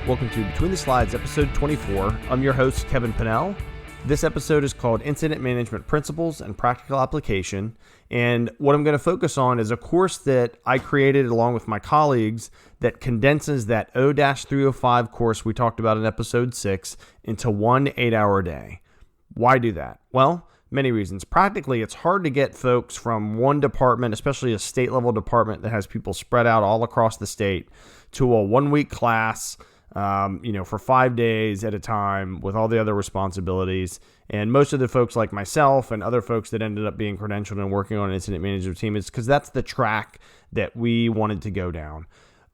Welcome to Between the Slides, episode 24. I'm your host, Kevin Pinnell. This episode is called Incident Management Principles and Practical Application. And what I'm going to focus on is a course that I created along with my colleagues that condenses that O-305 course we talked about in episode 6 into one 8-hour day. Why do that? Well, many reasons. Practically, it's hard to get folks from one department, especially a state-level department that has people spread out all across the state, to a one-week class, for 5 days at a time with all the other responsibilities. And most of the folks like myself and other folks that ended up being credentialed and working on an incident management team is because that's the track that we wanted to go down.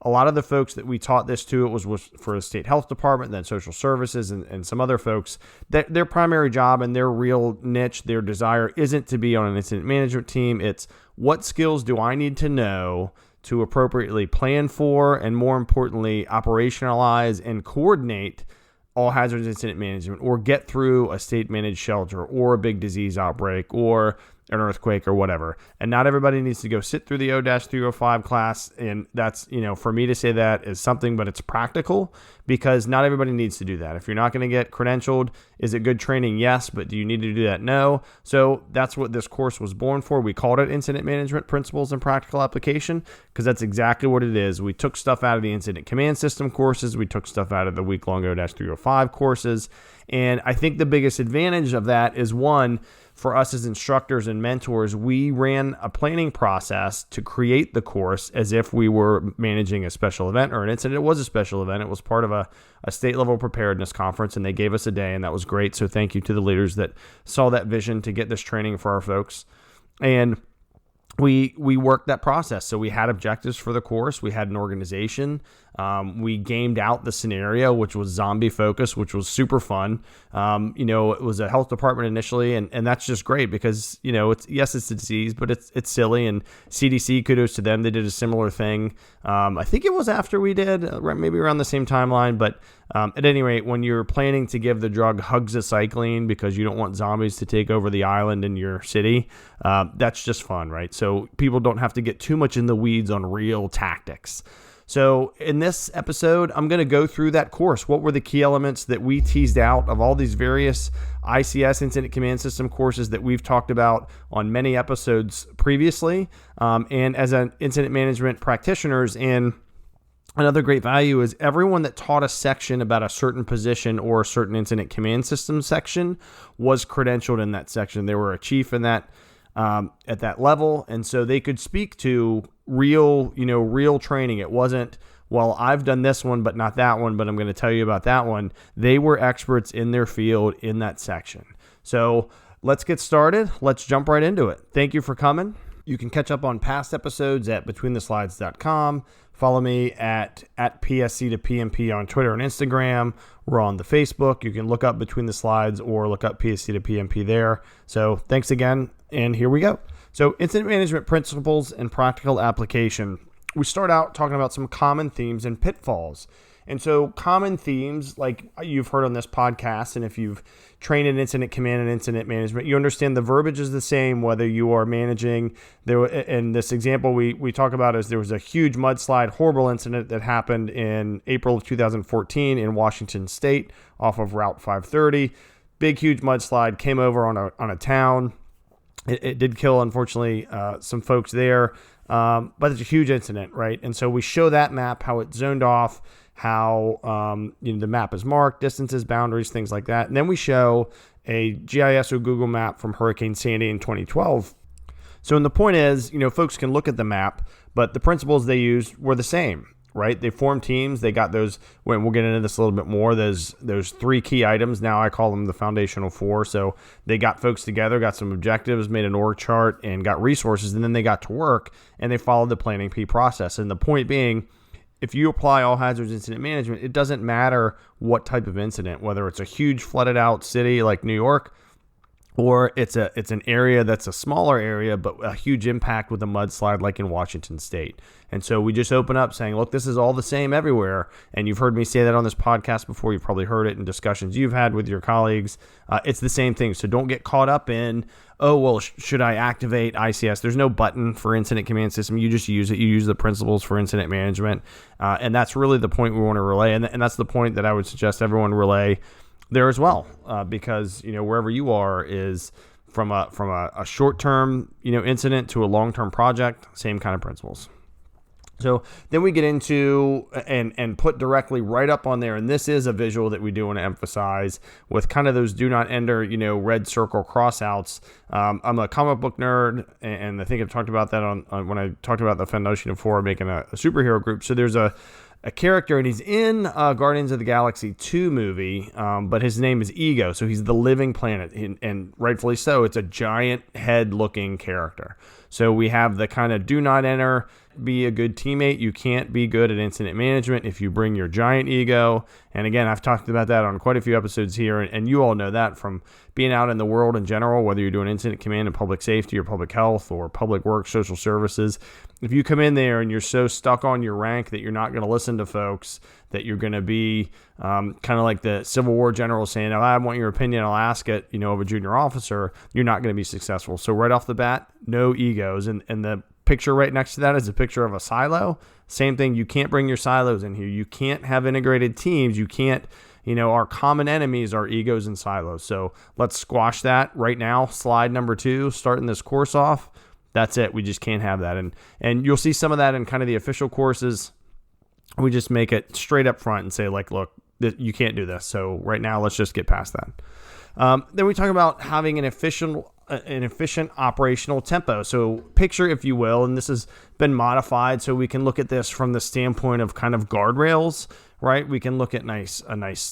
A lot of the folks that we taught this to, it was for the state health department, then social services, and some other folks, that their primary job and their real niche, their desire isn't to be on an incident management team. It's what skills do I need to know to appropriately plan for and, more importantly, operationalize and coordinate all hazards incident management, or get through a state-managed shelter or a big disease outbreak or an earthquake or whatever. And not everybody needs to go sit through the O-305 class. And that's, for me to say that is something, but it's practical because not everybody needs to do that. If you're not going to get credentialed, is it good training? Yes. But do you need to do that? No. So that's what this course was born for. We called it Incident Management Principles and Practical Application because that's exactly what it is. We took stuff out of the Incident Command System courses. We took stuff out of the week-long O-305 courses. And I think the biggest advantage of that is, one, for us as instructors and mentors, we ran a planning process to create the course as if we were managing a special event or an incident. It was a special event. It was part of a state-level preparedness conference, and they gave us a day, and that was great. So thank you to the leaders that saw that vision to get this training for our folks. And we worked that process. So we had objectives for the course. We had an organization. We gamed out the scenario, which was zombie focused, which was super fun. It was a health department initially, and that's just great because, it's a disease, but it's silly. And CDC, kudos to them. They did a similar thing. I think it was after we did, maybe around the same timeline. But at any rate, when you're planning to give the drug hexacycline because you don't want zombies to take over the island in your city, that's just fun, right? So people don't have to get too much in the weeds on real tactics. So in this episode, I'm going to go through that course. What were the key elements that we teased out of all these various ICS Incident Command System courses that we've talked about on many episodes previously? And as an incident management practitioners, and another great value is everyone that taught a section about a certain position or a certain incident command system section was credentialed in that section. They were a chief in that at that level, and so they could speak to real training. It wasn't, well, I've done this one, but not that one, but I'm going to tell you about that one. They were experts in their field in that section. So let's get started. Let's jump right into it. Thank you for coming. You can catch up on past episodes at betweentheslides.com. Follow me at PSC2PMP on Twitter and Instagram. We're on the Facebook. You can look up Between the Slides or look up PSC2PMP there. So thanks again, and here we go. So incident management principles and practical application. We start out talking about some common themes and pitfalls. And so common themes, like you've heard on this podcast, and if you've trained in incident command and incident management, you understand the verbiage is the same whether you are managing. In this example we talk about is there was a huge mudslide, horrible incident that happened in April of 2014 in Washington State off of Route 530. Big, huge mudslide came over on a town. It did kill, unfortunately, some folks there, but it's a huge incident, right? And so we show that map, how it's zoned off, how the map is marked, distances, boundaries, things like that. And then we show a GIS or Google map from Hurricane Sandy in 2012. So and the point is, folks can look at the map, but the principles they used were the same, right? They formed teams. They got those, when we'll get into this a little bit more, those 3 key items. Now I call them the foundational 4. So they got folks together, got some objectives, made an org chart, and got resources. And then they got to work and they followed the planning P process. And the point being, if you apply all hazards incident management, it doesn't matter what type of incident, whether it's a huge flooded out city like New York, or it's an area that's a smaller area but a huge impact with a mudslide like in Washington State. And so we just open up saying, look, this is all the same everywhere. And you've heard me say that on this podcast before. You've probably heard it in discussions you've had with your colleagues. It's the same thing. So don't get caught up in, oh, well, should I activate ICS? There's no button for incident command system. You just use it. You use the principles for incident management. And that's really the point we want to relay. And that's the point that I would suggest everyone relay there as well, because wherever you are is from a short-term incident to a long-term project, same kind of principles. So then we get into and put directly right up on there, and this is a visual that we do want to emphasize with kind of those do not enter red circle crossouts. I'm a comic book nerd, and I think I've talked about that on when I talked about the foundation of 4 making a superhero group. So there's a character, and he's in Guardians of the Galaxy 2 movie, but his name is Ego, so he's the living planet, and rightfully so. It's a giant head-looking character. So we have the kind of do not enter, be a good teammate. You can't be good at incident management if you bring your giant ego. And again, I've talked about that on quite a few episodes here, and you all know that from being out in the world in general, whether you're doing incident command in public safety or public health or public work, social services. If you come in there and you're so stuck on your rank that you're not going to listen to folks, that you're going to be kind of like the Civil War general saying, oh, I want your opinion, I'll ask it, of a junior officer, you're not going to be successful. So right off the bat, no egos. And the picture right next to that is a picture of a silo. Same thing. You can't bring your silos in here. You can't have integrated teams. You can't, our common enemies are egos and silos. So let's squash that right now. Slide number 2, starting this course off. That's it. We just can't have that. And you'll see some of that in kind of the official courses. We just make it straight up front and say, like, look, you can't do this. So right now, let's just get past that. Then we talk about having an efficient operational tempo. So picture, if you will, and this has been modified so we can look at this from the standpoint of kind of guardrails, right? We can look at a nice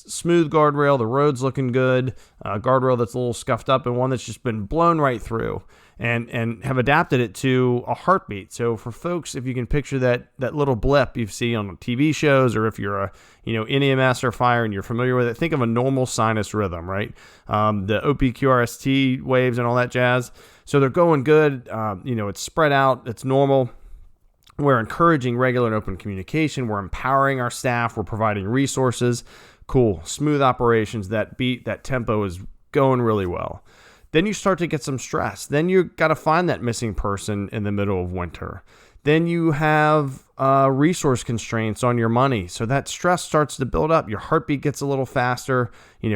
smooth guardrail, the road's looking good, a guardrail that's a little scuffed up, and one that's just been blown right through, and have adapted it to a heartbeat. So for folks, if you can picture that little blip you see on TV shows, or if you're in EMS or fire and you're familiar with it, think of a normal sinus rhythm, right? The OPQRST waves and all that jazz. So they're going good. It's spread out. It's normal. We're encouraging regular and open communication. We're empowering our staff. We're providing resources. Cool. Smooth operations. That tempo is going really well. Then you start to get some stress. Then you got to find that missing person in the middle of winter. Then you have resource constraints on your money. So that stress starts to build up. Your heartbeat gets a little faster.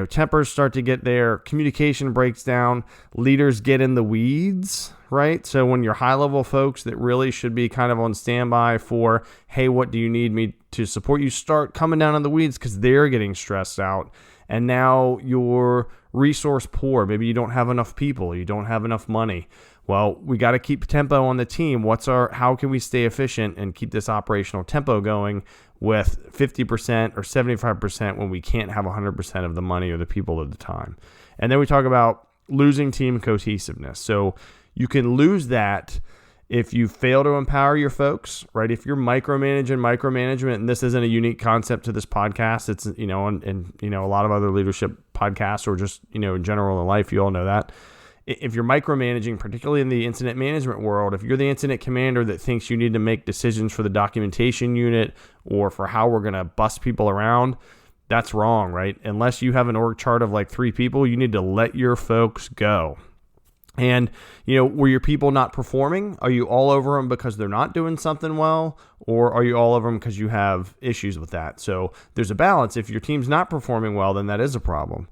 Tempers start to get there. Communication breaks down. Leaders get in the weeds, right? So when your high-level folks that really should be kind of on standby for, hey, what do you need me to support you, start coming down in the weeds because they're getting stressed out. And now you're resource poor. Maybe you don't have enough people. You don't have enough money. Well, we got to keep tempo on the team. How can we stay efficient and keep this operational tempo going with 50% or 75% when we can't have 100% of the money or the people at the time? And then we talk about losing team cohesiveness. So you can lose that if you fail to empower your folks, right? If you're micromanagement, and this isn't a unique concept to this podcast, it's, and a lot of other leadership podcasts or just, in general in life, you all know that. If you're micromanaging, particularly in the incident management world, if you're the incident commander that thinks you need to make decisions for the documentation unit or for how we're going to bus people around, that's wrong, right? Unless you have an org chart of like 3 people, you need to let your folks go. And, were your people not performing? Are you all over them because they're not doing something well? Or are you all over them because you have issues with that? So there's a balance. If your team's not performing well, then that is a problem.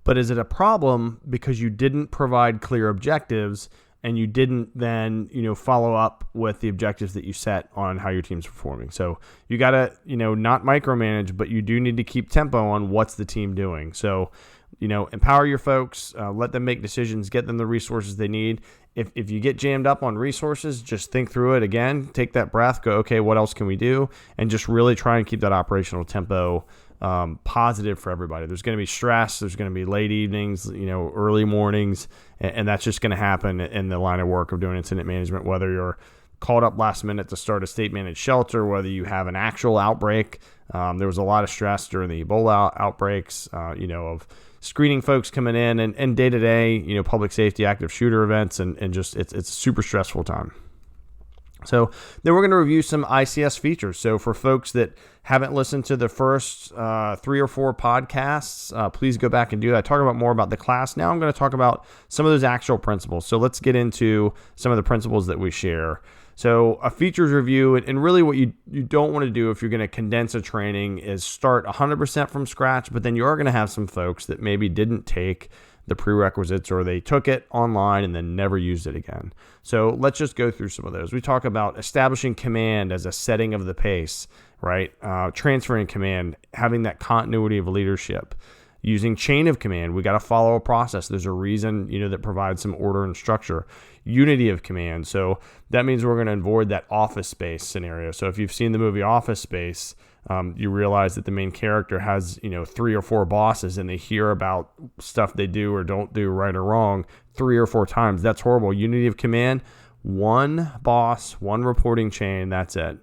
But is it a problem because you didn't provide clear objectives and you didn't then, follow up with the objectives that you set on how your team's performing? So you got to, not micromanage, but you do need to keep tempo on what's the team doing. So, empower your folks, let them make decisions, get them the resources they need. If you get jammed up on resources, just think through it again, take that breath, go, okay, what else can we do? And just really try and keep that operational tempo positive for everybody. There's going to be stress. There's going to be late evenings, early mornings, and that's just going to happen in the line of work of doing incident management, whether you're called up last minute to start a state managed shelter, whether you have an actual outbreak. There was a lot of stress during the Ebola outbreaks, of screening folks coming in and day to day, public safety, active shooter events, and just it's a super stressful time. So then we're going to review some ICS features. So for folks that haven't listened to the first 3 or 4 podcasts, please go back and do that. I talk about more about the class. Now I'm going to talk about some of those actual principles. So let's get into some of the principles that we share. So a features review, and really what you don't want to do if you're going to condense a training is start 100% from scratch, but then you are going to have some folks that maybe didn't take the prerequisites, or they took it online and then never used it again. So let's just go through some of those. We talk about establishing command as a setting of the pace, right? Transferring command, having that continuity of leadership. Using chain of command, we got to follow a process. There's a reason, that provides some order and structure. Unity of command. So that means we're going to avoid that Office Space scenario. So if you've seen the movie Office Space, you realize that the main character has, 3 or 4 bosses, and they hear about stuff they do or don't do, right or wrong, 3 or 4 times. That's horrible. Unity of command, one boss, one reporting chain. That's it.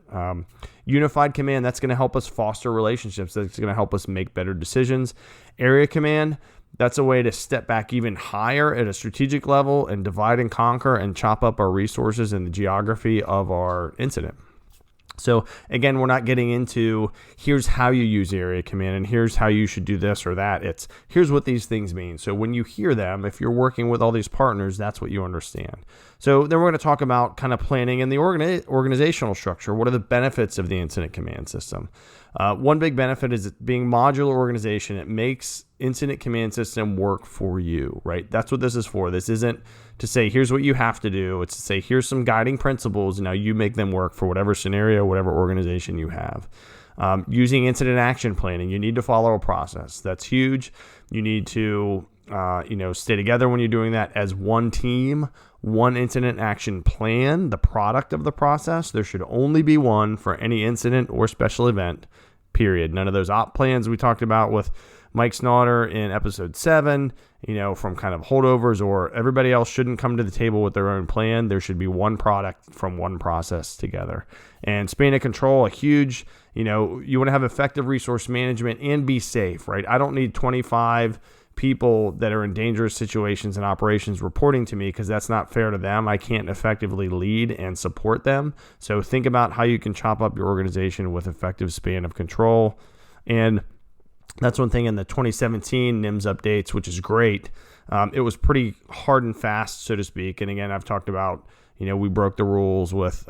Unified command, that's going to help us foster relationships. That's going to help us make better decisions. Area command, that's a way to step back even higher at a strategic level and divide and conquer and chop up our resources and the geography of our incident. So again, we're not getting into here's how you use area command and here's how you should do this or that. It's here's what these things mean. So when you hear them, if you're working with all these partners, that's what you understand. So then we're going to talk about kind of planning and the organizational structure. What are the benefits of the incident command system? One big benefit is it being modular organization. It makes incident command system work for you, right? That's what this is for. This isn't to say, here's what you have to do. It's to say, here's some guiding principles. And now you make them work for whatever scenario, whatever organization you have. Using incident action planning, you need to follow a process. That's huge. You need to, stay together when you're doing that as one team, one incident action plan, the product of the process. There should only be one for any incident or special event, period. None of those op plans we talked about with Mike Snodder in episode 7, from kind of holdovers, or everybody else shouldn't come to the table with their own plan. There should be one product from one process together. And span of control, a huge, you want to have effective resource management and be safe, right? I don't need 25 people that are in dangerous situations and operations reporting to me because that's not fair to them. I can't effectively lead and support them. So think about how you can chop up your organization with effective span of control. And that's one thing in the 2017 NIMS updates, which is great. It was pretty hard and fast, so to speak. And again, I've talked about, we broke the rules with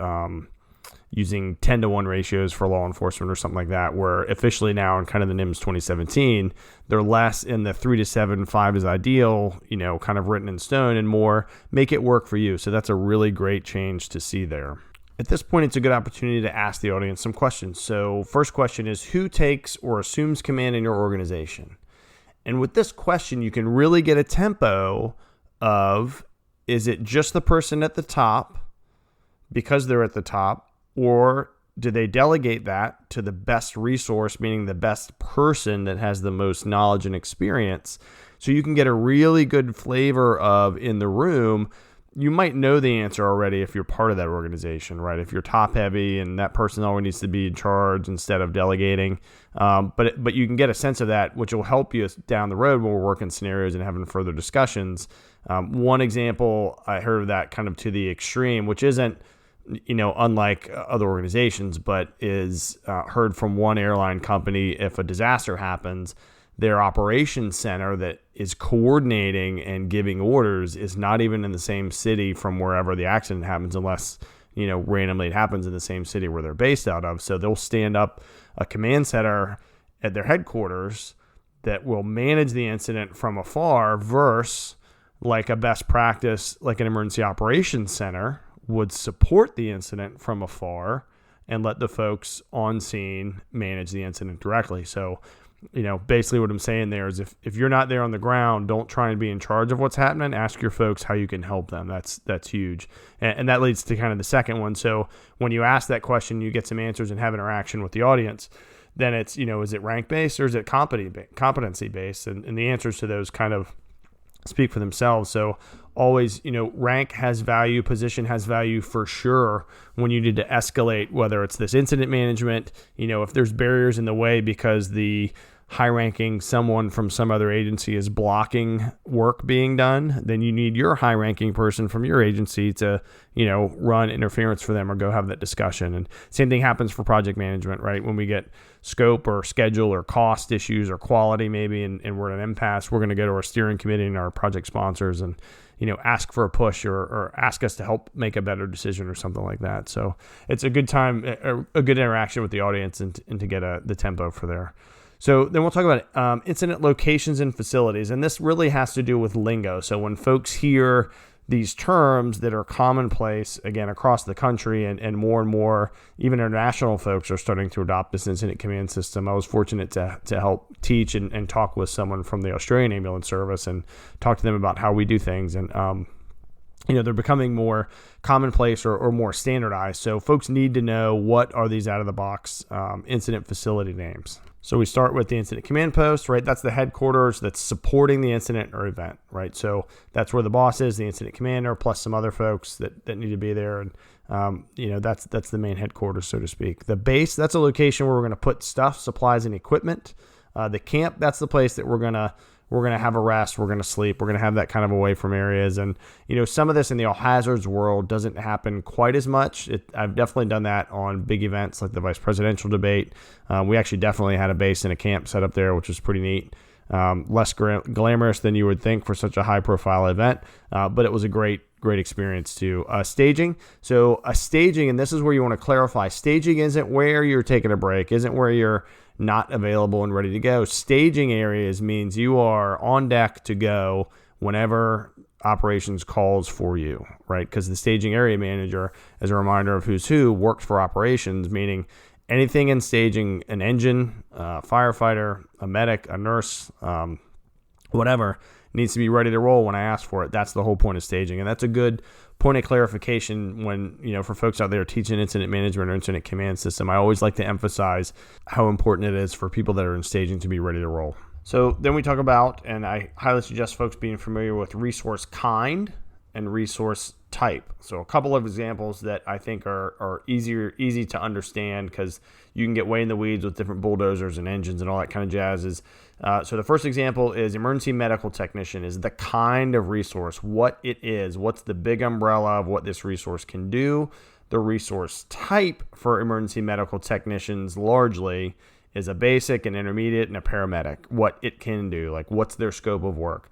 using 10-to-1 ratios for law enforcement or something like that, where officially now in kind of the NIMS 2017, they're less in the 3 to 7, 5 is ideal, kind of written in stone, and more make it work for you. So that's a really great change to see there. At this point, it's a good opportunity to ask the audience some questions. So first question is, who takes or assumes command in your organization? And with this question, you can really get a tempo of, is it just the person at the top because they're at the top, or do they delegate that to the best resource, meaning the best person that has the most knowledge and experience? So you can get a really good flavor of, in the room, you might know the answer already if you're part of that organization, right? If you're top heavy and that person always needs to be in charge instead of delegating. But you can get a sense of that, which will help you down the road when we're working scenarios and having further discussions. One example, I heard of that kind of to the extreme, which isn't, unlike other organizations, but is heard from one airline company. If a disaster happens, their operations center that is coordinating and giving orders is not even in the same city from wherever the accident happens, unless, randomly it happens in the same city where they're based out of. So they'll stand up a command center at their headquarters that will manage the incident from afar, versus like a best practice, like an emergency operations center would support the incident from afar and let the folks on scene manage the incident directly. So, basically what I'm saying there is if you're not there on the ground, don't try and be in charge of what's happening. Ask your folks how you can help them. That's huge. And that leads to kind of the second one. So when you ask that question, you get some answers and have interaction with the audience. Then it's, is it rank based or is it competency based? And the answers to those kind of speak for themselves. So always, rank has value, position has value for sure when you need to escalate, whether it's this incident management, if there's barriers in the way because the high-ranking someone from some other agency is blocking work being done, then you need your high-ranking person from your agency to, run interference for them or go have that discussion. And same thing happens for project management, right? When we get scope or schedule or cost issues or quality maybe, and we're at an impasse, we're going to go to our steering committee and our project sponsors and, ask for a push or ask us to help make a better decision or something like that. So it's a good time, a good interaction with the audience and to get the tempo for there. So then we'll talk about incident locations and facilities. And this really has to do with lingo. So when folks hear these terms that are commonplace, again, across the country and more, even international folks are starting to adopt this incident command system. I was fortunate to help teach and talk with someone from the Australian Ambulance Service and talk to them about how we do things. And, they're becoming more commonplace or more standardized. So folks need to know what are these out-of-the-box incident facility names. So we start with the incident command post, right? That's the headquarters that's supporting the incident or event, right? So that's where the boss is, the incident commander, plus some other folks that need to be there. And, that's the main headquarters, so to speak. The base, that's a location where we're going to put stuff, supplies, and equipment. The camp, that's the place that we're going to have a rest, we're going to sleep, we're going to have that kind of away from areas. And, some of this in the all hazards world doesn't happen quite as much. I've definitely done that on big events like the vice presidential debate. We actually definitely had a base and a camp set up there, which was pretty neat. Less glamorous than you would think for such a high profile event, but it was a great experience too. Staging. So staging, and this is where you want to clarify, staging isn't where you're taking a break, isn't where you're not available and ready to go. Staging areas means you are on deck to go whenever operations calls for you, right? Because the staging area manager, as a reminder of who's who, works for operations, meaning anything in staging, an engine, a firefighter, a medic, a nurse, whatever, needs to be ready to roll when I ask for it. That's the whole point of staging. And that's a good point of clarification when, for folks out there teaching incident management or incident command system. I always like to emphasize how important it is for people that are in staging to be ready to roll. So then we talk about, and I highly suggest folks being familiar with resource kind and resource type. So a couple of examples that I think are easy to understand because you can get way in the weeds with different bulldozers and engines and all that kind of jazz. So the first example is emergency medical technician is the kind of resource, what it is, what's the big umbrella of what this resource can do. The resource type for emergency medical technicians largely is a basic, an intermediate, and a paramedic, what it can do, like what's their scope of work.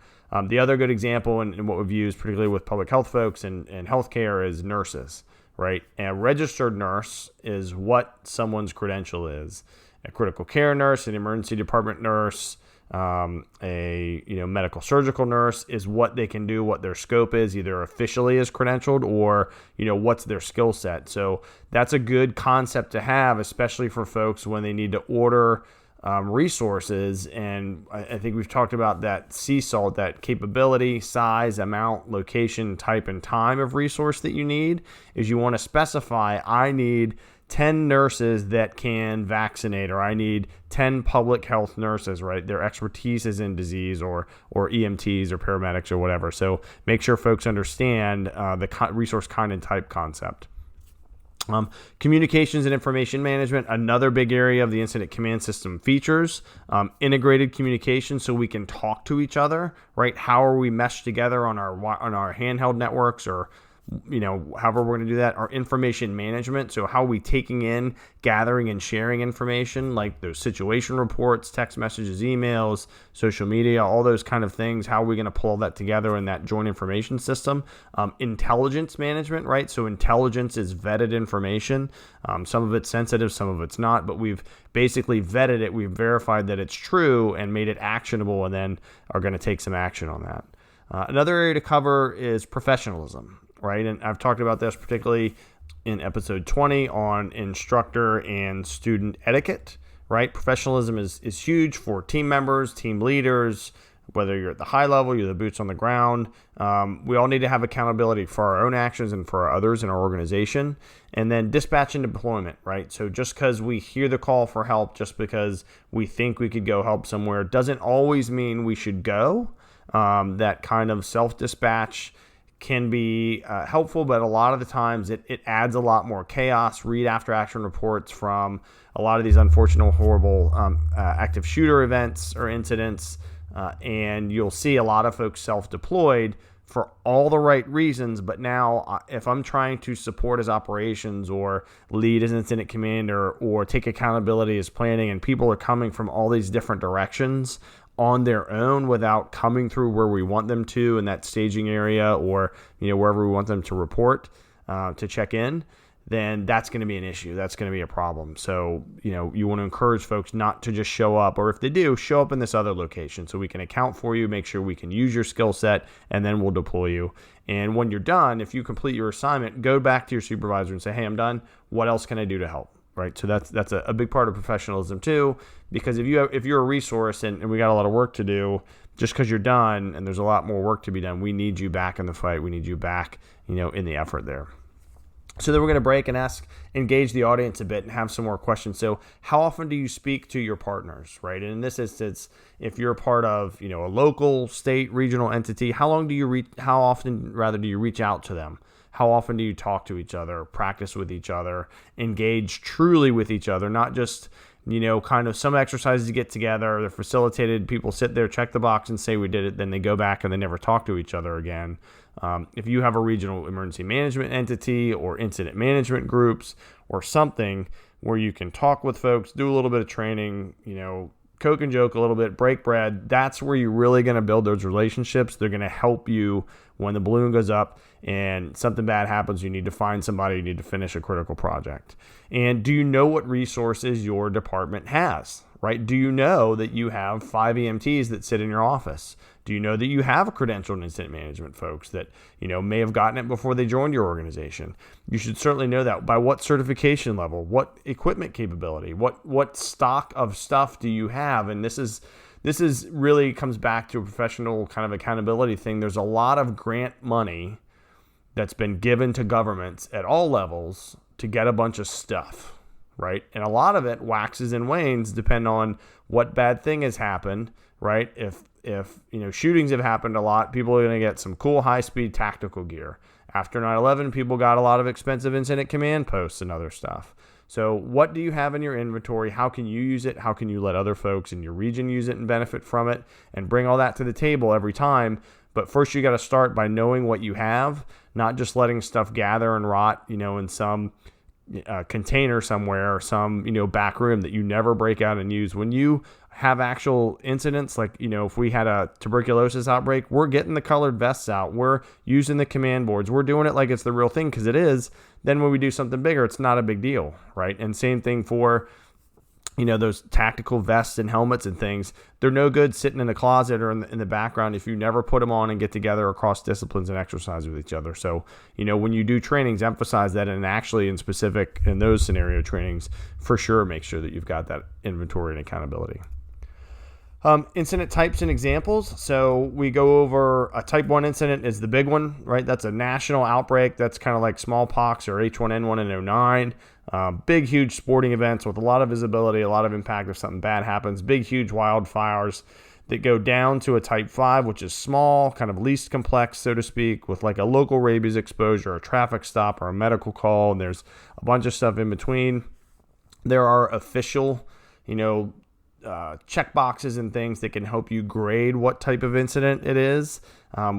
The other good example and what we've used particularly with public health folks and healthcare is nurses, right? A registered nurse is what someone's credential is. A critical care nurse, an emergency department nurse, a medical surgical nurse is what they can do, what their scope is, either officially as credentialed or what's their skill set. So that's a good concept to have, especially for folks when they need to order resources. And I think we've talked about that CSALT, that capability, size, amount, location, type, and time of resource that you need. Is you want to specify, I need 10 nurses that can vaccinate, or I need 10 public health nurses, right? Their expertise is in disease or EMTs or paramedics or whatever. So make sure folks understand the resource kind and type concept. Communications and information management, another big area of the incident command system features. Integrated communication so we can talk to each other, right? How are we meshed together on our handheld networks or however we're going to do that. Our information management, so how are we taking in, gathering, and sharing information, like those situation reports, text messages, emails, social media, all those kind of things. How are we going to pull that together in that joint information system? Intelligence management, right? So intelligence is vetted information. Some of it's sensitive, some of it's not, but we've basically vetted it. We've verified that it's true and made it actionable, and then are going to take some action on that. Another area to cover is professionalism. Right, and I've talked about this particularly in episode 20 on instructor and student etiquette. Right, professionalism is huge for team members, team leaders. Whether you're at the high level, you're the boots on the ground. We all need to have accountability for our own actions and for others in our organization. And then dispatch and deployment. Right, so just because we hear the call for help, just because we think we could go help somewhere, doesn't always mean we should go. That kind of self-dispatch can be helpful, but a lot of the times it adds a lot more chaos. Read after action reports from a lot of these unfortunate, horrible active shooter events or incidents, and you'll see a lot of folks self-deployed for all the right reasons. But now if I'm trying to support as operations or lead as incident commander or take accountability as planning, and people are coming from all these different directions on their own without coming through where we want them to in that staging area, or wherever we want them to report to check in, then that's going to be an issue. That's going to be a problem. So you want to encourage folks not to just show up, or if they do, show up in this other location so we can account for you, make sure we can use your skill set, and then we'll deploy you. And when you're done, if you complete your assignment, go back to your supervisor and say, hey, I'm done. What else can I do to help? Right. So that's a big part of professionalism too, because if you're a resource and we got a lot of work to do, just because you're done and there's a lot more work to be done, we need you back in the fight. We need you back, in the effort there. So then we're going to break and engage the audience a bit and have some more questions. So how often do you speak to your partners, right? And in this instance, if you're a part of, a local, state, regional entity, how often do you reach out to them? How often do you talk to each other, practice with each other, engage truly with each other, not just, kind of some exercises you get together, they're facilitated, people sit there, check the box and say we did it, then they go back and they never talk to each other again. If you have a regional emergency management entity or incident management groups or something where you can talk with folks, do a little bit of training, coke and joke a little bit, break bread, that's where you're really going to build those relationships. They're going to help you when the balloon goes up and something bad happens. You need to find somebody, you need to finish a critical project. And do you know what resources your department has, right? Do you know that you have 5 EMTs that sit in your office? Do you know that you have credentialed incident management folks that, may have gotten it before they joined your organization? You should certainly know that. By what certification level, what equipment capability, what stock of stuff do you have? And this is really comes back to a professional kind of accountability thing. There's a lot of grant money that's been given to governments at all levels to get a bunch of stuff, right? And a lot of it waxes and wanes depending on what bad thing has happened, right? If shootings have happened a lot, people are going to get some cool high-speed tactical gear. After 9/11, people got a lot of expensive incident command posts and other stuff. So what do you have in your inventory? How can you use it? How can you let other folks in your region use it and benefit from it, and bring all that to the table every time? But first you got to start by knowing what you have, not just letting stuff gather and rot, in some container somewhere or some, back room that you never break out and use. When you have actual incidents, like, if we had a tuberculosis outbreak, we're getting the colored vests out. We're using the command boards. We're doing it like it's the real thing, because it is. Then when we do something bigger, it's not a big deal, right? And same thing for, those tactical vests and helmets and things. They're no good sitting in the closet or in the background if you never put them on and get together across disciplines and exercise with each other. So, when you do trainings, emphasize that, and actually in specific in those scenario trainings, for sure, make sure that you've got that inventory and accountability. Incident types and examples. So we go over a type 1 incident is the big one, right? That's a national outbreak. That's kind of like smallpox or H1N1 in '09. Big, huge sporting events with a lot of visibility, a lot of impact if something bad happens. Big, huge wildfires that go down to a type 5, which is small, kind of least complex, so to speak, with like a local rabies exposure, a traffic stop, or a medical call. And there's a bunch of stuff in between. There are official, check boxes and things that can help you grade what type of incident it is.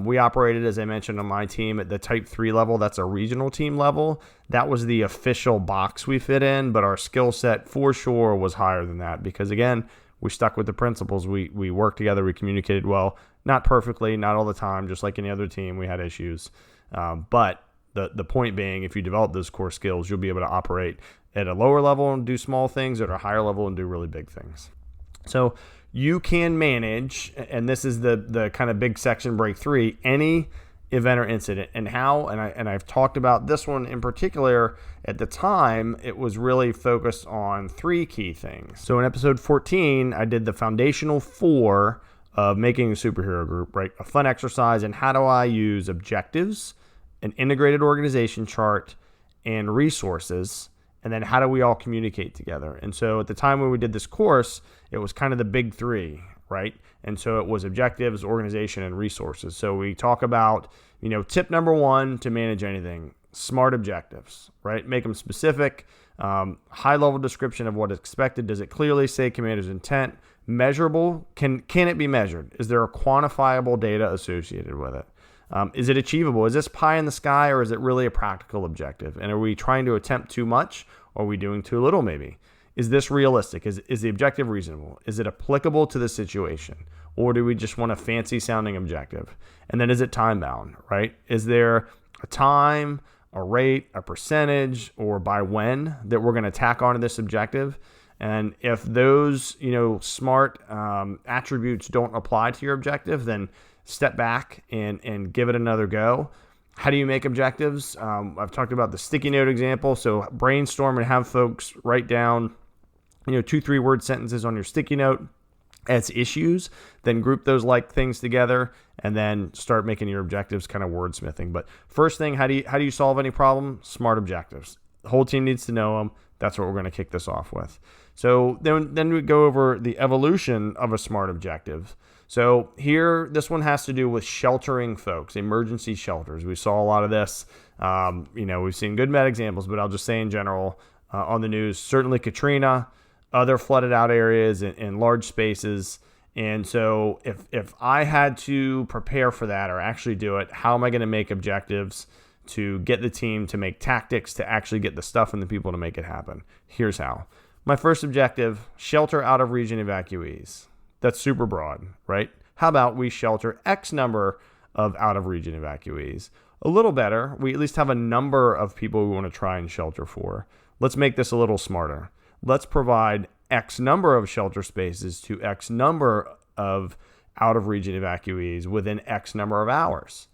We operated, as I mentioned, on my team at the type 3 level. That's a regional team level. That was the official box we fit in, but our skill set for sure was higher than that, because again, we stuck with the principles. We worked together, we communicated well, not perfectly, not all the time, just like any other team, we had issues. But the point being, if you develop those core skills, you'll be able to operate at a lower level and do small things, at a higher level and do really big things. So you can manage, and this is the kind of big section, break 3, any event or incident, and how, and I've talked about this one in particular. At the time, it was really focused on 3 key things. So in episode 14, I did the foundational 4 of making a superhero group, right? A fun exercise, and how do I use objectives, an integrated organization chart, and resources, and then how do we all communicate together? And so at the time when we did this course, it was kind of the big 3, right? And so it was objectives, organization, and resources. So we talk about, tip number one to manage anything, smart objectives, right? Make them specific, high level description of what is expected. Does it clearly say commander's intent? Measurable? Can it be measured? Is there a quantifiable data associated with it? Is it achievable? Is this pie in the sky, or is it really a practical objective? And are we trying to attempt too much, or are we doing too little maybe? Is this realistic? Is the objective reasonable? Is it applicable to the situation? Or do we just want a fancy sounding objective? And then is it time bound, right? Is there a time, a rate, a percentage, or by when that we're going to tack onto this objective? And if those, smart attributes don't apply to your objective, then step back and give it another go. How do you make objectives? I've talked about the sticky note example. So brainstorm and have folks write down, 2-3 word sentences on your sticky note as issues, then group those like things together, and then start making your objectives kind of wordsmithing. But first thing, how do you solve any problem? Smart objectives. The whole team needs to know them. That's what we're going to kick this off with. So then we go over the evolution of a SMART objective. So here, this one has to do with sheltering folks, emergency shelters. We saw a lot of this. We've seen good med examples, but I'll just say in general on the news, certainly Katrina, other flooded out areas in large spaces. And so if I had to prepare for that or actually do it, how am I going to make objectives to get the team to make tactics to actually get the stuff and the people to make it happen? Here's how. My first objective, shelter out of region evacuees. That's super broad, right? How about we shelter X number of out of region evacuees? A little better. We at least have a number of people we want to try and shelter for. Let's make this a little smarter. Let's provide X number of shelter spaces to X number of out of region evacuees within X number of hours.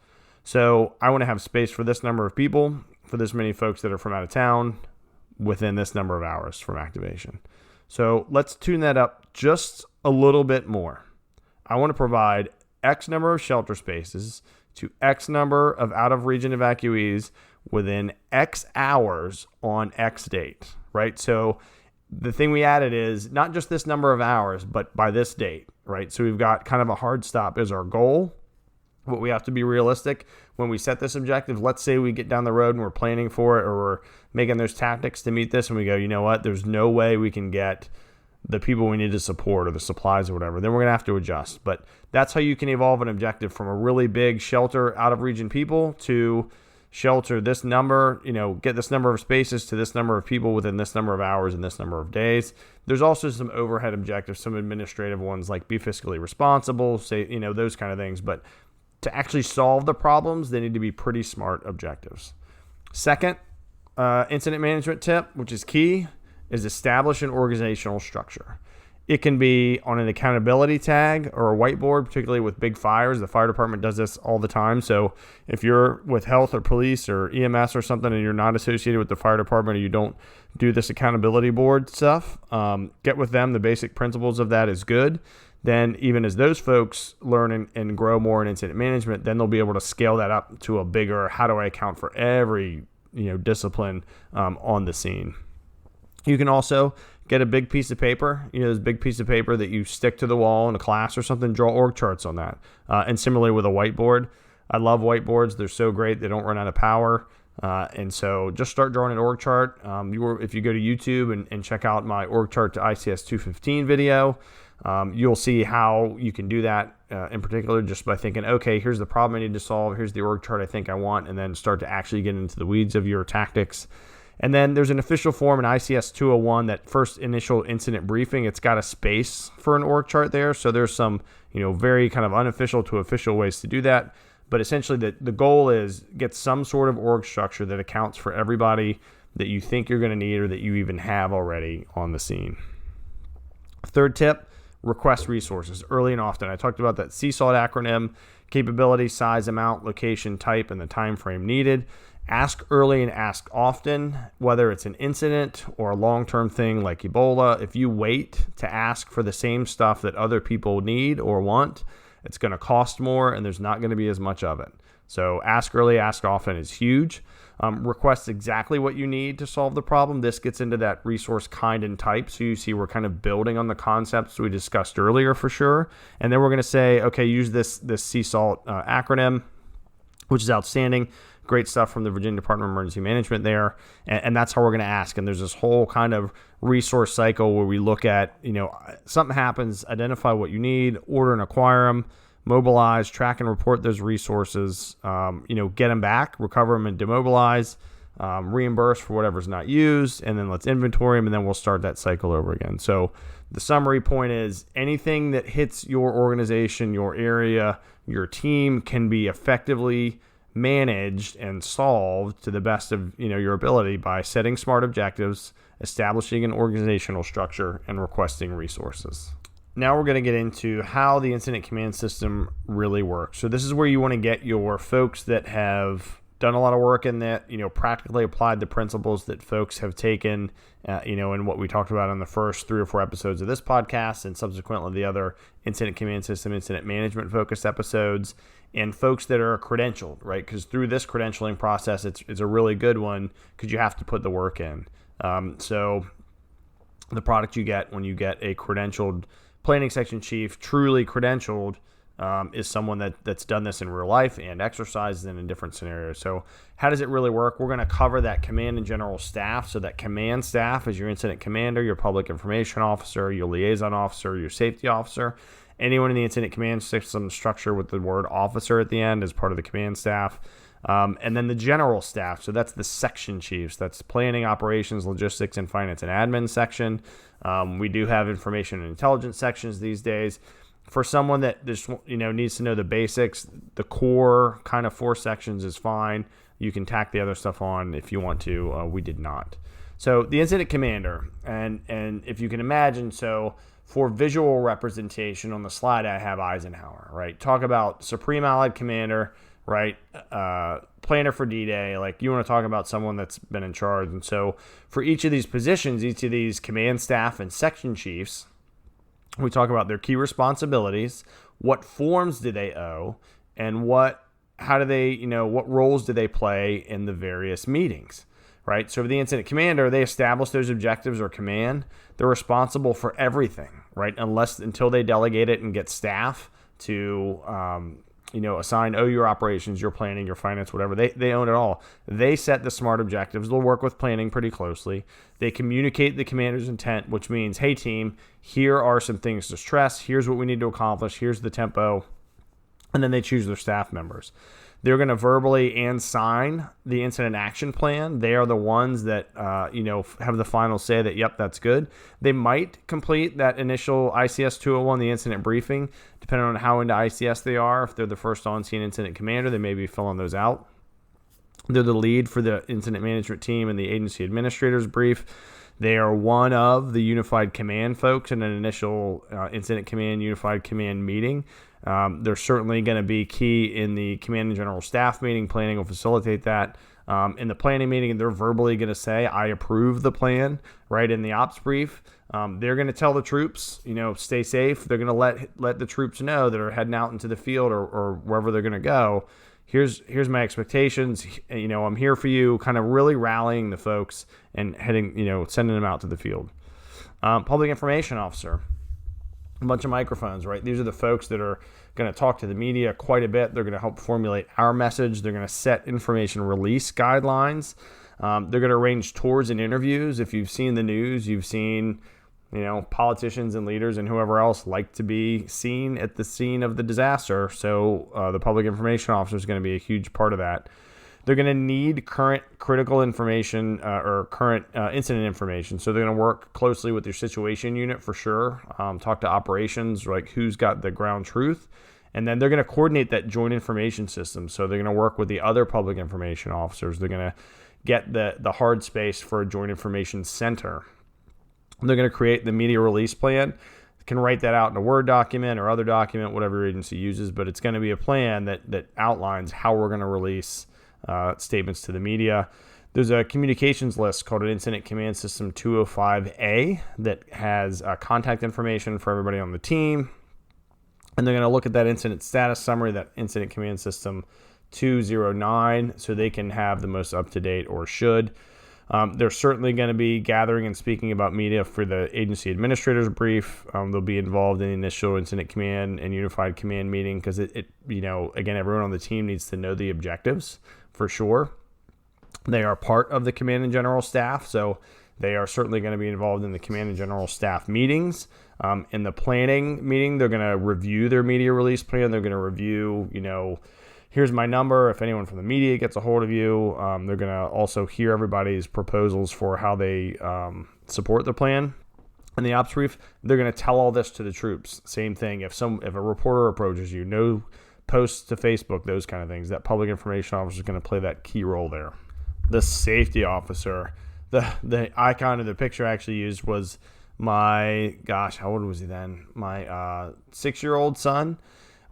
So I want to have space for this number of people, for this many folks that are from out of town, within this number of hours from activation. So let's tune that up just a little bit more. I want to provide X number of shelter spaces to X number of out of region evacuees within X hours on X date, right? So the thing we added is not just this number of hours, but by this date, right? So we've got kind of a hard stop as our goal, but we have to be realistic when we set this objective. Let's say we get down the road and we're planning for it, or we're making those tactics to meet this, and we go, you know what, there's no way we can get the people we need to support or the supplies or whatever. Then we're going to have to adjust. But that's how you can evolve an objective from a really big shelter out of region people to shelter this number, get this number of spaces to this number of people within this number of hours and this number of days. There's also some overhead objectives, some administrative ones like be fiscally responsible, say, those kind of things. But to actually solve the problems, they need to be pretty smart objectives. Second, incident management tip, which is key, is establish an organizational structure. It can be on an accountability tag or a whiteboard, particularly with big fires. The fire department does this all the time. So if you're with health or police or EMS or something and you're not associated with the fire department, or you don't do this accountability board stuff, get with them. The basic principles of that is good. Then even as those folks learn and grow more in incident management, then they'll be able to scale that up to a bigger, how do I account for every discipline on the scene. You can also get a big piece of paper, this big piece of paper that you stick to the wall in a class or something, draw org charts on that. And similarly with a whiteboard, I love whiteboards. They're so great. They don't run out of power. And so just start drawing an org chart. If you go to YouTube and check out my org chart to ICS 215 video, you'll see how you can do that in particular just by thinking, okay, here's the problem I need to solve. Here's the org chart I think I want, and then start to actually get into the weeds of your tactics. And then there's an official form in ICS 201, that first initial incident briefing. It's got a space for an org chart there. So there's some, very kind of unofficial to official ways to do that. But essentially the goal is get some sort of org structure that accounts for everybody that you think you're going to need or that you even have already on the scene. Third tip, request resources early and often. I talked about that CSALT acronym: capability, size, amount, location, type, and the time frame needed. Ask early and ask often, whether it's an incident or a long-term thing like Ebola. If you wait to ask for the same stuff that other people need or want, it's going to cost more and there's not going to be as much of it. So ask early, ask often is huge. Request exactly what you need to solve the problem. This gets into that resource kind and type. So you see we're kind of building on the concepts we discussed earlier for sure. And then we're going to say, okay, use this CSALT acronym, which is outstanding. Great stuff from the Virginia Department of Emergency Management there. And that's how we're going to ask. And there's this whole kind of resource cycle where we look at, something happens, identify what you need, order and acquire them, mobilize, track and report those resources, get them back, recover them and demobilize, reimburse for whatever's not used, and then let's inventory them, and then we'll start that cycle over again. So the summary point is anything that hits your organization, your area, your team can be effectively managed and solved to the best of your ability by setting smart objectives, establishing an organizational structure, and requesting resources. Now we're going to get into how the incident command system really works. So this is where you want to get your folks that have done a lot of work in that, practically applied the principles that folks have taken, in what we talked about in the first 3 or 4 episodes of this podcast, and subsequently the other incident command system, incident management focused episodes, and folks that are credentialed, right? Because through this credentialing process, it's a really good one because you have to put the work in. So the product you get when you get a credentialed planning section chief, truly credentialed, is someone that's done this in real life and exercises and in different scenarios. So how does it really work? We're going to cover that command and general staff. So that command staff is your incident commander, your public information officer, your liaison officer, your safety officer. Anyone in the incident command system structure with the word officer at the end is part of the command staff. And then the general staff. So that's the section chiefs. That's planning, operations, logistics, and finance and admin section. We do have information and intelligence sections these days. For someone that just needs to know the basics, the core kind of 4 sections is fine. You can tack the other stuff on if you want to. We did not. So the incident commander, and if you can imagine, so for visual representation on the slide, I have Eisenhower, right? Talk about Supreme Allied Commander, right? Planner for D-Day. Like, you want to talk about someone that's been in charge. And so for each of these positions, each of these command staff and section chiefs, we talk about their key responsibilities, what forms do they owe, and what roles do they play in the various meetings, right? So for the incident commander, they establish those objectives or command. They're responsible for everything, right? Until they delegate it and get staff to, assign, your operations, your planning, your finance, whatever. They own it all. They set the smart objectives. They'll work with planning pretty closely. They communicate the commander's intent, which means, hey, team, here are some things to stress. Here's what we need to accomplish. Here's the tempo. And then they choose their staff members. They're going to verbally and sign the incident action plan. They are the ones that, have the final say that, yep, that's good. They might complete that initial ICS 201, the incident briefing, depending on how into ICS they are. If they're the first on-scene incident commander, they may be filling those out. They're the lead for the incident management team and the agency administrator's brief. They are one of the unified command folks in an initial incident command, unified command meeting. They're certainly going to be key in the command and general staff meeting. Planning will facilitate that. In the planning meeting, they're verbally going to say, I approve the plan, right? In the ops brief, they're going to tell the troops, stay safe. They're going to let the troops know that are heading out into the field or wherever they're going to go. Here's my expectations. I'm here for you, kind of really rallying the folks and heading, sending them out to the field. Public information officer, a bunch of microphones, right? These are the folks that are going to talk to the media quite a bit. They're going to help formulate our message. They're going to set information release guidelines. They're going to arrange tours and interviews. If you've seen the news, you've seen, politicians and leaders and whoever else like to be seen at the scene of the disaster. So the public information officer is going to be a huge part of that. They're going to need current critical information or current incident information. So they're going to work closely with your situation unit for sure. Talk to operations, like who's got the ground truth. And then they're going to coordinate that joint information system. So they're going to work with the other public information officers. They're going to get the hard space for a joint information center. They're going to create the media release plan. Can write that out in a Word document or other document, whatever your agency uses, but it's going to be a plan that outlines how we're going to release statements to the media. There's a communications list called an Incident Command System 205A that has contact information for everybody on the team. And they're going to look at that incident status summary, that Incident Command System BTS24 so they can have the most up-to-date, or should. They're certainly going to be gathering and speaking about media for the agency administrators brief. They'll be involved in the initial incident command and unified command meeting because again, everyone on the team needs to know the objectives for sure. They are part of the command and general staff, so they are certainly going to be involved in the command and general staff meetings. In the planning meeting, they're going to review their media release plan. They're going to review, here's my number. If anyone from the media gets a hold of you, they're going to also hear everybody's proposals for how they support the plan. And the ops brief, they're going to tell all this to the troops. Same thing. If a reporter approaches you, no posts to Facebook, those kind of things. That public information officer is going to play that key role there. The safety officer, the icon of the picture I actually used was my, how old was he then? My 6-year-old son,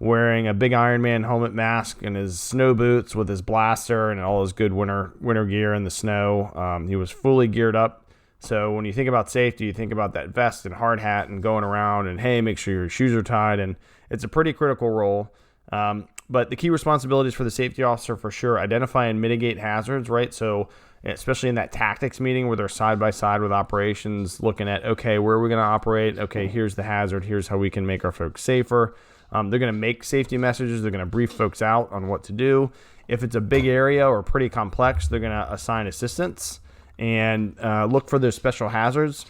wearing a big Iron Man helmet mask and his snow boots with his blaster and all his good winter gear in the snow. He was fully geared up. So when you think about safety, you think about that vest and hard hat and going around and, hey, make sure your shoes are tied. And it's a pretty critical role. But the key responsibilities for the safety officer, for sure, identify and mitigate hazards, right? So especially in that tactics meeting where they're side by side with operations, looking at, okay, where are we going to operate? Okay, here's the hazard. Here's how we can make our folks safer. They're going to make safety messages. They're going to brief folks out on what to do. If it's a big area or pretty complex, they're going to assign assistants and look for those special hazards.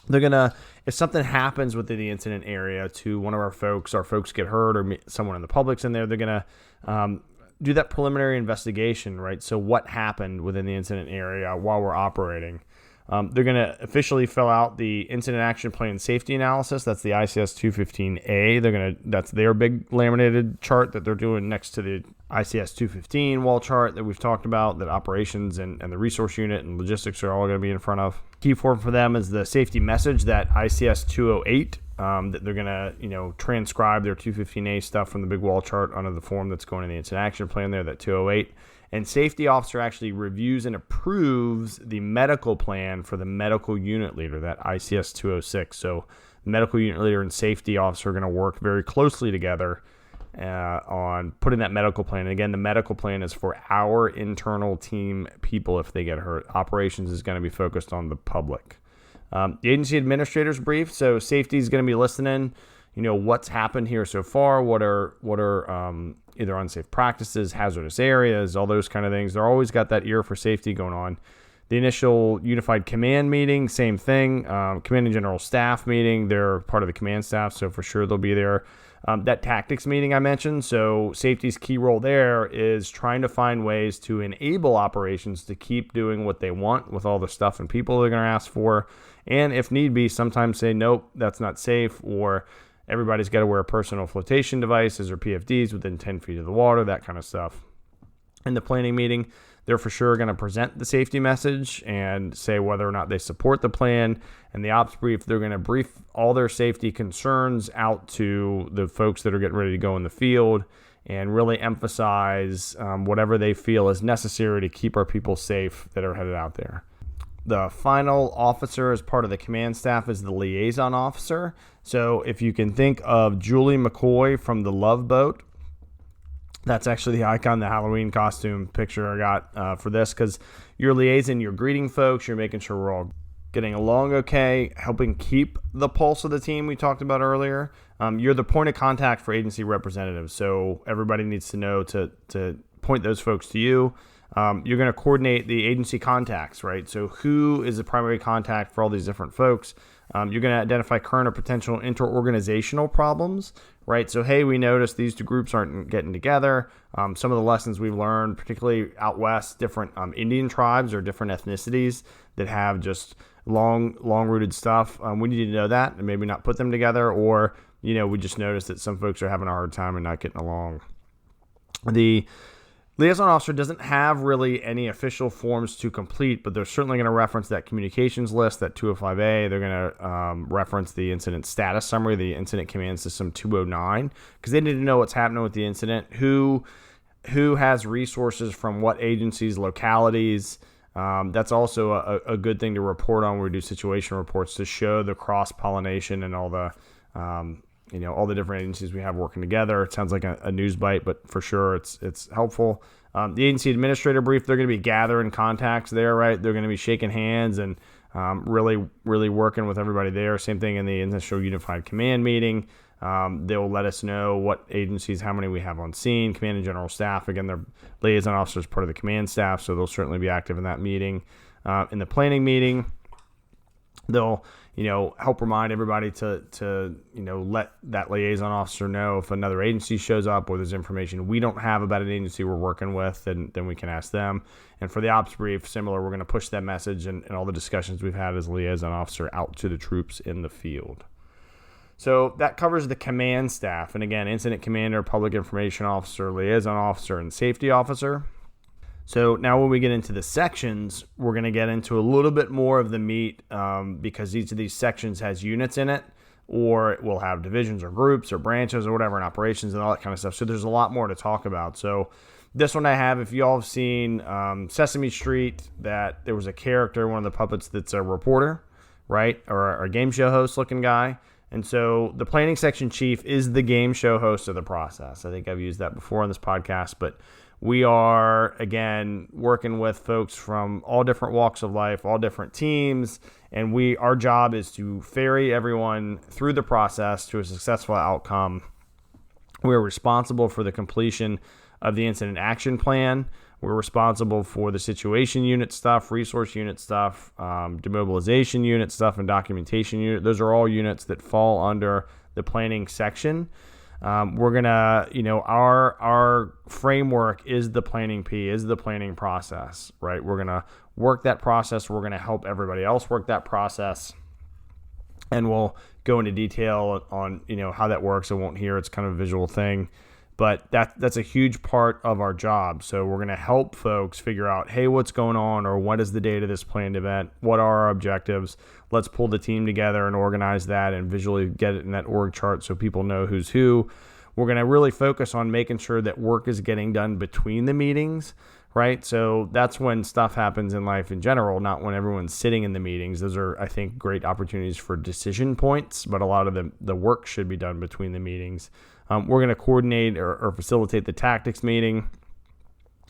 They're going to, if something happens within the incident area to one of our folks get hurt, or someone in the public's in there, they're going to do that preliminary investigation, right? So what happened within the incident area while we're operating? They're going to officially fill out the incident action plan safety analysis. That's the ICS 215A. That's their big laminated chart that they're doing next to the ICS 215 wall chart that we've talked about, that operations and the resource unit and logistics are all going to be in front of. Key form for them is the safety message, that ICS 208, that they're going to, transcribe their 215A stuff from the big wall chart onto the form that's going in the incident action plan there, that 208. And safety officer actually reviews and approves the medical plan for the medical unit leader, that ICS 206. So the medical unit leader and safety officer are going to work very closely together on putting that medical plan. And again, the medical plan is for our internal team people if they get hurt. Operations is going to be focused on the public. The agency administrators brief. So safety is going to be listening. What's happened here so far? What are either unsafe practices, hazardous areas, all those kind of things. They're always got that ear for safety going on. The initial unified command meeting, same thing. Command and general staff meeting, they're part of the command staff, so for sure they'll be there. That tactics meeting I mentioned, so safety's key role there is trying to find ways to enable operations to keep doing what they want with all the stuff and people they're going to ask for. And if need be, sometimes say, nope, that's not safe, or everybody's got to wear personal flotation devices or PFDs within 10 feet of the water, that kind of stuff. In the planning meeting, they're for sure going to present the safety message and say whether or not they support the plan. And the ops brief, they're going to brief all their safety concerns out to the folks that are getting ready to go in the field and really emphasize whatever they feel is necessary to keep our people safe that are headed out there. The final officer as part of the command staff is the liaison officer. So if you can think of Julie McCoy from The Love Boat, that's actually the icon, the Halloween costume picture I got for this, because you're liaison, you're greeting folks, you're making sure we're all getting along okay, helping keep the pulse of the team we talked about earlier. You're the point of contact for agency representatives, so everybody needs to know to point those folks to you. You're going to coordinate the agency contacts, right? So who is the primary contact for all these different folks? You're going to identify current or potential interorganizational problems, right? So, hey, we noticed these two groups aren't getting together. Some of the lessons we've learned, particularly out west, different Indian tribes or different ethnicities that have just long-rooted stuff. We need to know that and maybe not put them together, or, we just noticed that some folks are having a hard time and not getting along. The liaison officer doesn't have really any official forms to complete, but they're certainly going to reference that communications list, that 205A. They're going to reference the incident status summary, the incident command system 209, because they need to know what's happening with the incident, who has resources from what agencies, localities. That's also a good thing to report on when we do situation reports, to show the cross-pollination and all the all the different agencies we have working together. It sounds like a news bite, but for sure it's helpful. The agency administrator brief, they're going to be gathering contacts there, right? They're going to be shaking hands and really working with everybody there. Same thing in the initial unified command meeting. They'll let us know what agencies, how many we have on scene. Command and general staff, again, they're liaison officers, part of the command staff, so they'll certainly be active in that meeting. In the planning meeting, they'll help remind everybody to let that liaison officer know if another agency shows up or there's information we don't have about an agency we're working with, then we can ask them. And for the ops brief, similar, we're going to push that message and all the discussions we've had as a liaison officer out to the troops in the field. So that covers the command staff. And again, incident commander, public information officer, liaison officer, and safety officer. So now when we get into the sections, we're going to get into a little bit more of the meat because each of these sections has units in it, or it will have divisions or groups or branches or whatever, and operations and all that kind of stuff. So there's a lot more to talk about. So this one I have, if y'all have seen Sesame Street, that there was a character, one of the puppets that's a reporter, right? Or a game show host looking guy. And so the planning section chief is the game show host of the process. I think I've used that before on this podcast, but we are, again, working with folks from all different walks of life, all different teams, and our job is to ferry everyone through the process to a successful outcome. We're responsible for the completion of the incident action plan. We're responsible for the situation unit stuff, resource unit stuff, demobilization unit stuff, and documentation unit. Those are all units that fall under the planning section. We're going to, our framework is the planning P, is the planning process, right? We're going to work that process. We're going to help everybody else work that process. And we'll go into detail on, how that works. I won't hear. It's kind of a visual thing. But that's a huge part of our job. So we're going to help folks figure out, hey, what's going on, or what is the date of this planned event? What are our objectives? Let's pull the team together and organize that and visually get it in that org chart so people know who's who. We're going to really focus on making sure that work is getting done between the meetings, right? So that's when stuff happens in life in general, not when everyone's sitting in the meetings. Those are, I think, great opportunities for decision points, but a lot of the work should be done between the meetings. We're going to coordinate or facilitate the tactics meeting,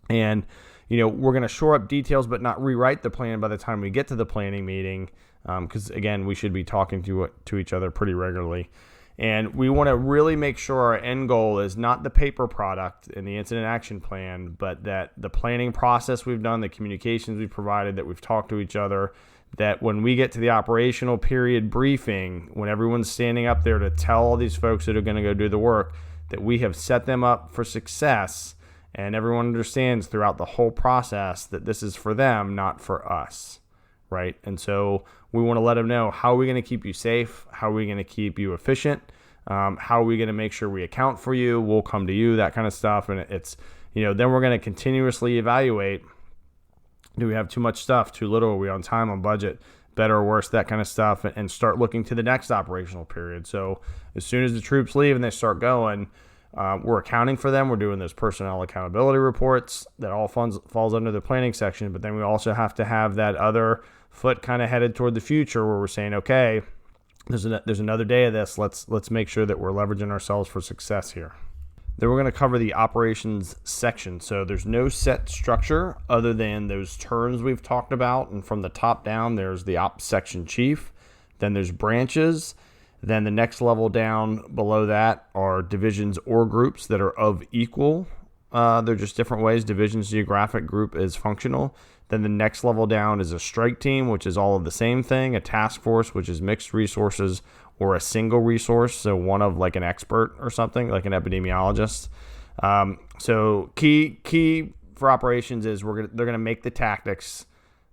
and we're going to shore up details but not rewrite the plan by the time we get to the planning meeting, because again, we should be talking to each other pretty regularly. And we want to really make sure our end goal is not the paper product in the incident action plan, but that the planning process we've done, the communications we've provided, that we've talked to each other, that when we get to the operational period briefing, when everyone's standing up there to tell all these folks that are going to go do the work, that we have set them up for success, and everyone understands throughout the whole process that this is for them, not for us, right? And so we want to let them know, how are we going to keep you safe? How are we going to keep you efficient? How are we going to make sure we account for you? We'll come to you, that kind of stuff. And it's, then we're going to continuously evaluate, do we have too much stuff, too little? Are we on time, on budget, better or worse, that kind of stuff, and start looking to the next operational period. So as soon as the troops leave and they start going, we're accounting for them. We're doing those personnel accountability reports that all falls under the planning section. But then we also have to have that other foot kind of headed toward the future, where we're saying, okay, there's another day of this. Let's make sure that we're leveraging ourselves for success here. Then we're going to cover the operations section. So there's no set structure other than those terms we've talked about. And from the top down, there's the ops section chief. Then there's branches. Then the next level down below that are divisions or groups that are of equal. They're just different ways. Divisions, geographic, group is functional. Then the next level down is a strike team, which is all of the same thing. A task force, which is mixed resources, or a single resource, so one of like an expert or something, like an epidemiologist. So key for operations is they're gonna make the tactics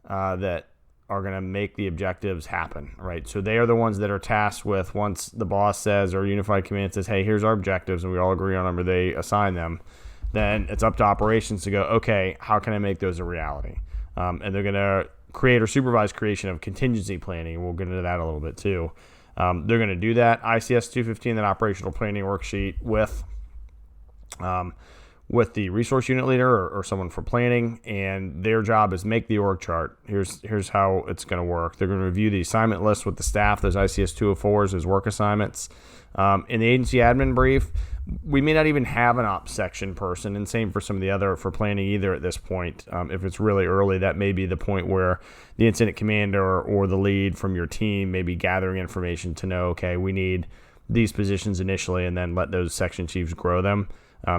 that are gonna make the objectives happen, right? So they are the ones that are tasked with, once the boss says, or unified command says, hey, here's our objectives, and we all agree on them, or they assign them, then it's up to operations to go, okay, how can I make those a reality? And they're gonna create or supervise creation of contingency planning. We'll get into that a little bit too. They're going to do that ICS 215, that operational planning worksheet, with with the resource unit leader or someone for planning, and their job is make the org chart. Here's how it's going to work. They're going to review the assignment list with the staff, those ICS 204s, those work assignments. In the agency admin brief, we may not even have an ops section person, and same for some of the other for planning either at this point. If it's really early, that may be the point where the incident commander or the lead from your team may be gathering information to know, okay, we need these positions initially, and then let those section chiefs grow them.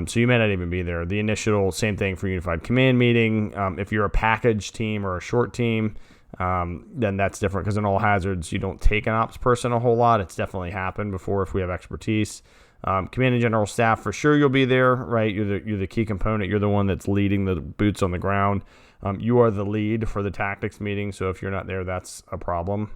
So you may not even be there. The initial, same thing for unified command meeting. If you're a package team or a short team, then that's different, because in all hazards, you don't take an ops person a whole lot. It's definitely happened before if we have expertise. Command and general staff, for sure you'll be there, right? You're the key component. You're the one that's leading the boots on the ground. You are the lead for the tactics meeting, so if you're not there, that's a problem.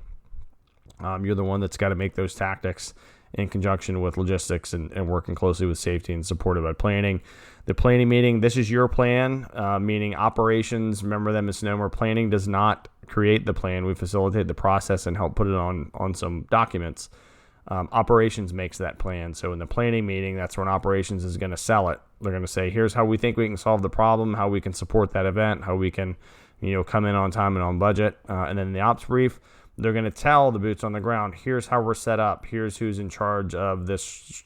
You're the one that's got to make those tactics in conjunction with logistics and working closely with safety and supported by planning. The planning meeting, this is your plan, meaning operations, remember that misnomer, planning does not create the plan. We facilitate the process and help put it on some documents. Operations makes that plan. So in the planning meeting, that's when operations is going to sell it. They're going to say, here's how we think we can solve the problem, how we can support that event, how we can, come in on time and on budget. And then in the ops brief, they're going to tell the boots on the ground, here's how we're set up. Here's who's in charge of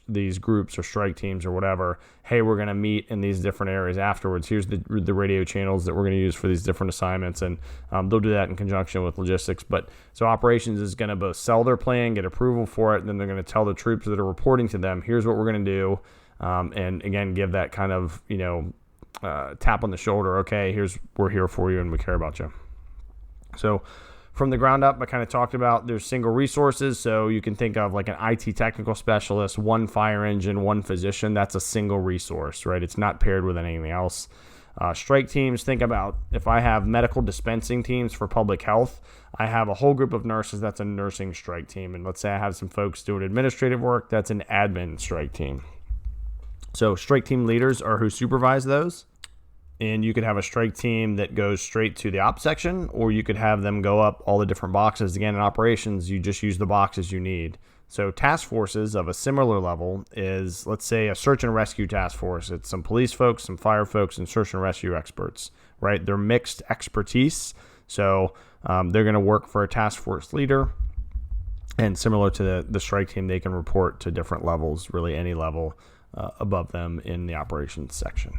these groups or strike teams or whatever. Hey, we're going to meet in these different areas afterwards. Here's the radio channels that we're going to use for these different assignments. And they'll do that in conjunction with logistics. But so operations is going to both sell their plan, get approval for it, and then they're going to tell the troops that are reporting to them, here's what we're going to do. And again, give that kind of, tap on the shoulder. Okay, we're here for you and we care about you. So from the ground up, I kind of talked about there's single resources. So you can think of like an IT technical specialist, one fire engine, one physician. That's a single resource, right? It's not paired with anything else. Strike teams, think about if I have medical dispensing teams for public health, I have a whole group of nurses, that's a nursing strike team. And let's say I have some folks doing administrative work, that's an admin strike team. So strike team leaders are who supervise those. And you could have a strike team that goes straight to the ops section, or you could have them go up all the different boxes. Again, in operations, you just use the boxes you need. So task forces of a similar level is, let's say, a search and rescue task force. It's some police folks, some fire folks, and search and rescue experts, right? They're mixed expertise. So they're going to work for a task force leader. And similar to the strike team, they can report to different levels, really any level above them in the operations section.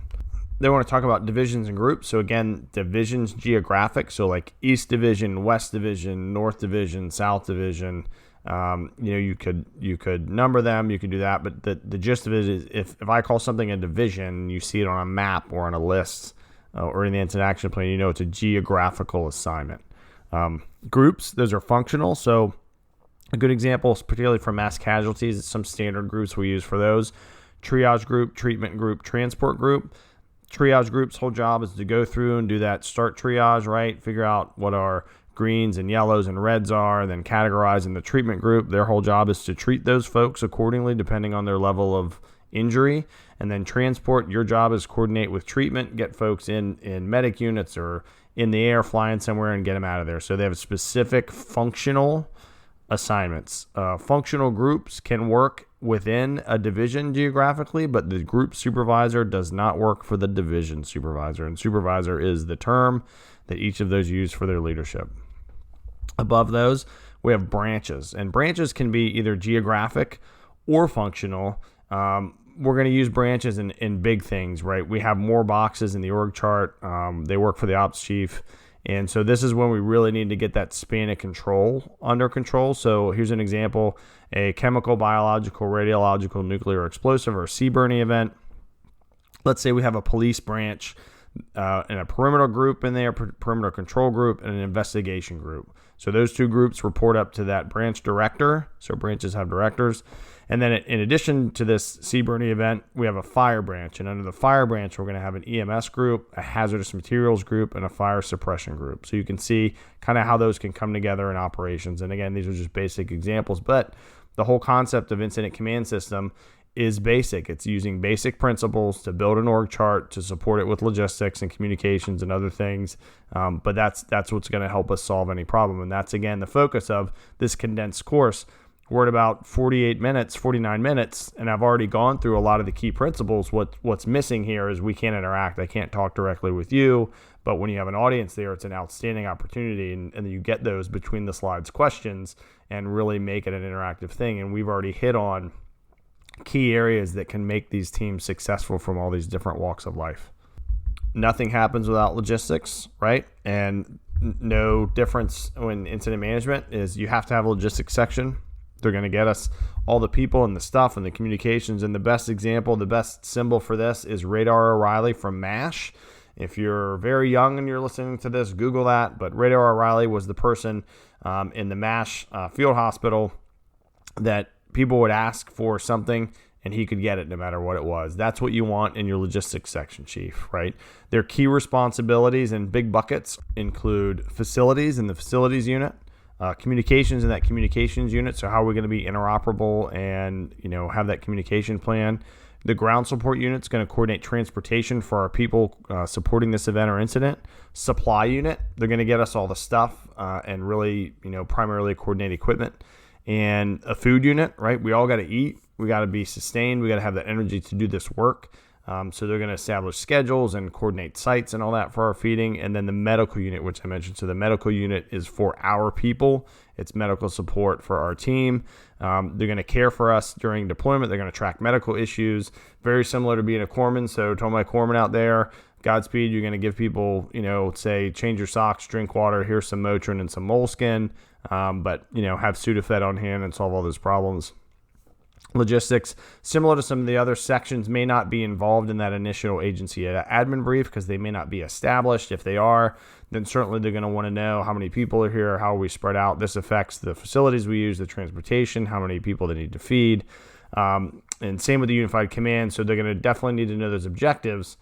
They want to talk about divisions and groups. So again, divisions geographic. So like East Division, West Division, North Division, South Division. You could number them. You could do that. But the gist of it is, if I call something a division, you see it on a map or on a list or in the incident action plan, it's a geographical assignment. Groups, those are functional. So a good example, particularly for mass casualties, some standard groups we use for those: triage group, treatment group, transport group. Triage group's whole job is to go through and do that start triage, right? Figure out what our greens and yellows and reds are, then categorize in the treatment group. Their whole job is to treat those folks accordingly, depending on their level of injury. And then transport, your job is coordinate with treatment, get folks in medic units or in the air, flying somewhere, and get them out of there. So they have specific functional assignments. Functional groups can work within a division geographically, but the group supervisor does not work for the division supervisor, and supervisor is the term that each of those use for their leadership. Above those, we have branches, and branches can be either geographic or functional. We're going to use branches in big things, right? We have more boxes in the org chart. They work for the ops chief. And so this is when we really need to get that span of control under control. So here's an example: a chemical, biological, radiological, nuclear, explosive, or CBRNE event. Let's say we have a police branch and a perimeter group in there, perimeter control group, and an investigation group. So those two groups report up to that branch director. So branches have directors. And then in addition to this CBRNE event, we have a fire branch. And under the fire branch, we're going to have an EMS group, a hazardous materials group, and a fire suppression group. So you can see kind of how those can come together in operations. And again, these are just basic examples, but the whole concept of incident command system is basic. It's using basic principles to build an org chart to support it with logistics and communications and other things. But that's what's going to help us solve any problem. And that's, again, the focus of this condensed course. we're at about 48 minutes, 49 minutes, and I've already gone through a lot of the key principles. What's missing here is we can't interact. I can't talk directly with you, but when you have an audience there, it's an outstanding opportunity, and you get those between the slides questions and really make it an interactive thing. And we've already hit on key areas that can make these teams successful from all these different walks of life. Nothing happens without logistics, right? And no difference when incident management is you have to have a logistics section. They're going to get us all the people and the stuff and the communications. And the best example, the best symbol for this is Radar O'Reilly from MASH. If you're very young and you're listening to this, Google that. But Radar O'Reilly was the person in the MASH field hospital that people would ask for something and he could get it no matter what it was. That's what you want in your logistics section, chief, right? Their key responsibilities and big buckets include facilities in the facilities unit, communications in that communications unit. So how are we going to be interoperable and, have that communication plan? The ground support unit is going to coordinate transportation for our people supporting this event or incident. Supply unit, they're going to get us all the stuff and really, primarily coordinate equipment. And a food unit, right? We all got to eat. We got to be sustained. We got to have the energy to do this work. So they're going to establish schedules and coordinate sites and all that for our feeding. And then the medical unit, which I mentioned. So the medical unit is for our people. It's medical support for our team. They're going to care for us during deployment. They're going to track medical issues. Very similar to being a corpsman. So to all my corpsmen out there, Godspeed. You're going to give people, say, change your socks, drink water, here's some Motrin and some moleskin. But have Sudafed on hand and solve all those problems. Logistics, similar to some of the other sections, may not be involved in that initial agency admin brief because they may not be established. If they are, then certainly they're going to want to know how many people are here, how are we spread out. This affects the facilities we use, the transportation, how many people they need to feed. And same with the unified command. So they're going to definitely need to know those objectives.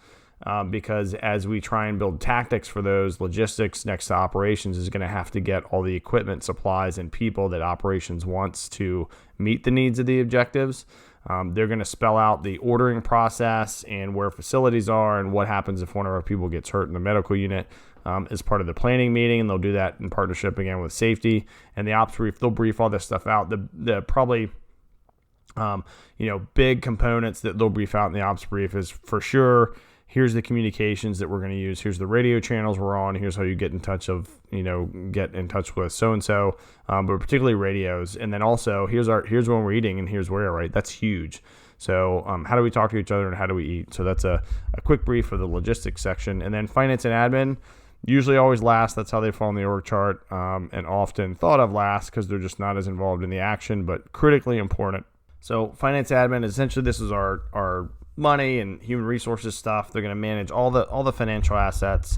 Because as we try and build tactics for those, logistics next to operations is going to have to get all the equipment, supplies, and people that operations wants to meet the needs of the objectives. They're going to spell out the ordering process and where facilities are and what happens if one of our people gets hurt in the medical unit as part of the planning meeting. And they'll do that in partnership again with safety and the ops brief. They'll brief all this stuff out. The probably big components that they'll brief out in the ops brief is for sure. Here's the communications that we're going to use. Here's the radio channels we're on. Here's how you get in touch with so-and-so, but particularly radios. And then also here's when we're eating and here's where, right? That's huge. So how do we talk to each other and how do we eat? So that's a quick brief of the logistics section. And then finance and admin, usually always last. That's how they fall in the org chart, and often thought of last because they're just not as involved in the action, but critically important. So finance admin, essentially this is our money and human resources stuff. They're going to manage all the financial assets,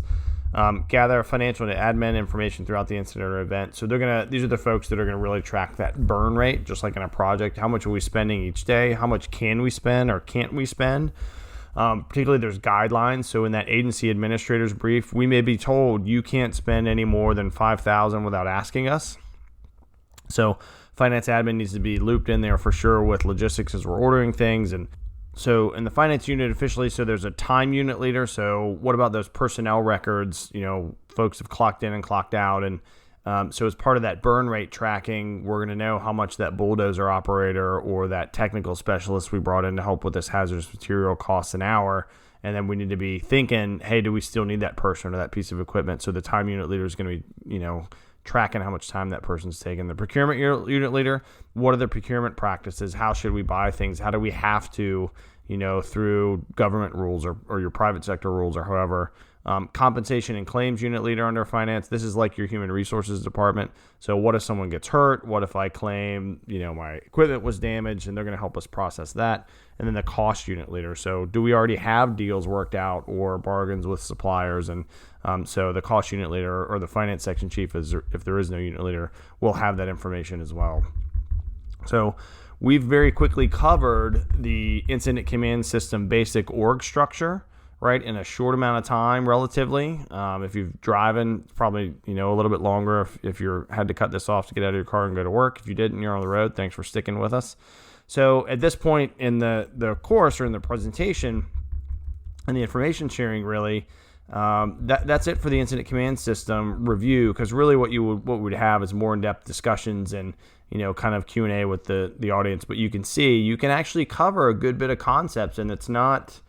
gather financial and admin information throughout the incident or event. So these are the folks that are going to really track that burn rate, just like in a project. How much are we spending each day? How much can we spend or can't we spend? Particularly there's guidelines. So in that agency administrator's brief, we may be told you can't spend any more than $5,000 without asking us. So finance admin needs to be looped in there for sure with logistics as we're ordering things. And so in the finance unit officially, so there's a time unit leader. So what about those personnel records? Folks have clocked in and clocked out. And so as part of that burn rate tracking, we're going to know how much that bulldozer operator or that technical specialist we brought in to help with this hazardous material costs an hour. And then we need to be thinking, hey, do we still need that person or that piece of equipment? So the time unit leader is going to be, tracking how much time that person's taking. The procurement unit leader, what are the procurement practices? How should we buy things? How do we have to, through government rules or your private sector rules or however. Compensation and claims unit leader under finance. This is like your human resources department. So what if someone gets hurt? What if I claim, my equipment was damaged, and they're going to help us process that. And then the cost unit leader. So do we already have deals worked out or bargains with suppliers? And so the cost unit leader or the finance section chief, if there is no unit leader, will have that information as well. So we've very quickly covered the incident command system basic org structure, right, in a short amount of time relatively. If you've driven, probably, a little bit longer if you had to cut this off to get out of your car and go to work. If you didn't, you're on the road. Thanks for sticking with us. So at this point in the course or in the presentation and the information sharing, really, That's it for the incident command system review, because really what we would have is more in-depth discussions and kind of Q&A with the audience. But you can see you can actually cover a good bit of concepts, and it's not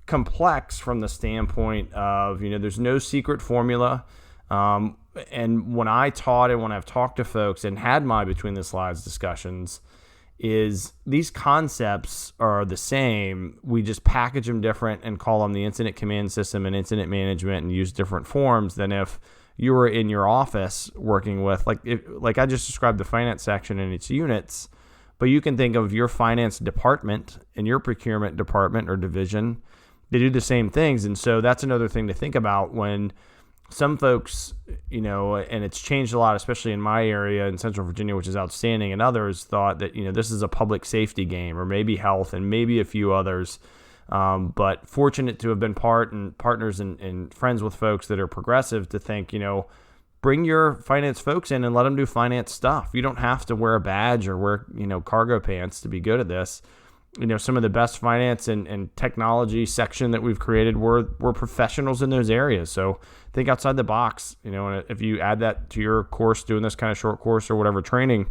complex from the standpoint of there's no secret formula. And when I taught and when I've talked to folks and had my between the slides discussions, is these concepts are the same. We just package them different and call them the incident command system and incident management and use different forms than if you were in your office working with, like I just described the finance section and its units, but you can think of your finance department and your procurement department or division. They do the same things. And so that's another thing to think about when some folks, and it's changed a lot, especially in my area in Central Virginia, which is outstanding, and others thought that, this is a public safety game, or maybe health, and maybe a few others. But fortunate to have been partners and friends with folks that are progressive to think, bring your finance folks in and let them do finance stuff. You don't have to wear a badge or wear, cargo pants to be good at this. Some of the best finance and technology section that we've created were professionals in those areas. So think outside the box, and if you add that to your course, doing this kind of short course or whatever training,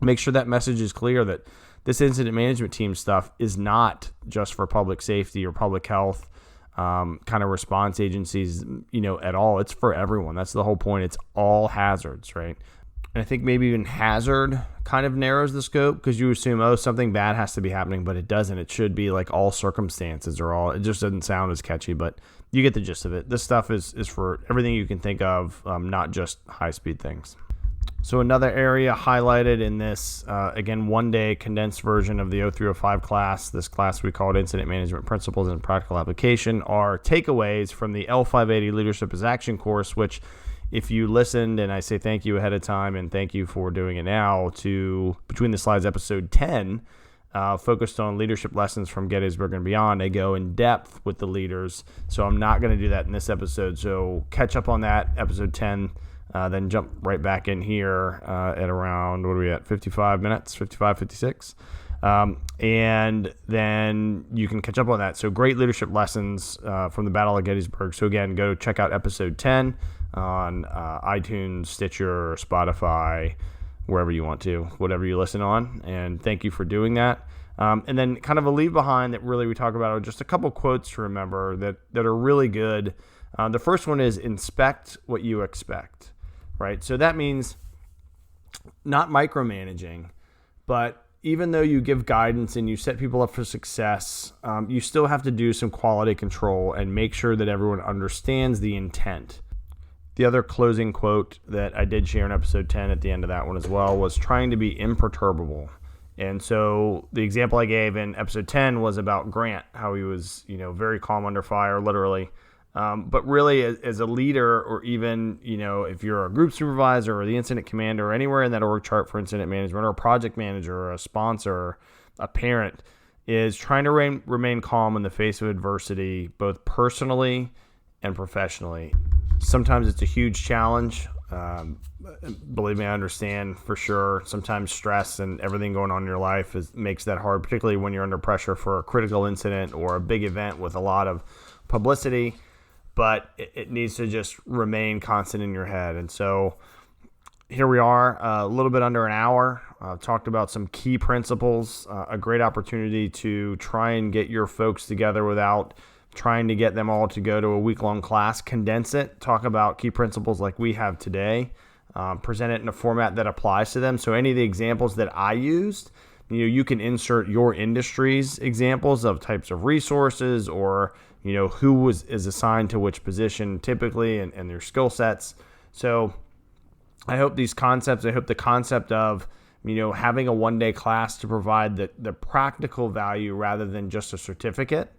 make sure that message is clear that this incident management team stuff is not just for public safety or public health kind of response agencies, at all. It's for everyone. That's the whole point. It's all hazards, right? And I think maybe even hazard kind of narrows the scope, because you assume, something bad has to be happening, but it doesn't. It should be like all circumstances or all. It just doesn't sound as catchy, but you get the gist of it. This stuff is for everything you can think of, not just high-speed things. So another area highlighted in this, again, one-day condensed version of the O-305 class, this class we called Incident Management Principles and Practical Application, are takeaways from the L580 Leadership as Action course, which if you listened, and I say thank you ahead of time and thank you for doing it now, to Between the Slides episode 10, focused on leadership lessons from Gettysburg and beyond. I go in depth with the leaders, so I'm not going to do that in this episode. So catch up on that, episode 10, then jump right back in here at around, 55 minutes, 55, 56. And then you can catch up on that. So great leadership lessons from the Battle of Gettysburg. So again, go check out episode 10 on iTunes, Stitcher, Spotify, wherever you want to, whatever you listen on. And thank you for doing that. And then kind of a leave behind that really we talk about are just a couple quotes to remember that are really good. The first one is inspect what you expect, right? So that means not micromanaging, but even though you give guidance and you set people up for success, you still have to do some quality control and make sure that everyone understands the intent. The other closing quote that I did share in episode 10 at the end of that one as well was trying to be imperturbable. And so the example I gave in episode 10 was about Grant, how he was, very calm under fire, literally. But really, as a leader, or even, if you're a group supervisor or the incident commander or anywhere in that org chart for incident management, or a project manager or a sponsor, or a parent, is trying to remain calm in the face of adversity, both personally and professionally. Sometimes it's a huge challenge. Believe me, I understand for sure. Sometimes stress and everything going on in your life makes that hard, particularly when you're under pressure for a critical incident or a big event with a lot of publicity. But it needs to just remain constant in your head. And so here we are, a little bit under an hour. Talked about some key principles, a great opportunity to try and get your folks together without trying to get them all to go to a week-long class. Condense it, talk about key principles like we have today, present it in a format that applies to them. So any of the examples that I used, you can insert your industry's examples of types of resources, or who is assigned to which position typically, and their skill sets. So I hope the concept of having a one-day class to provide the practical value rather than just a certificate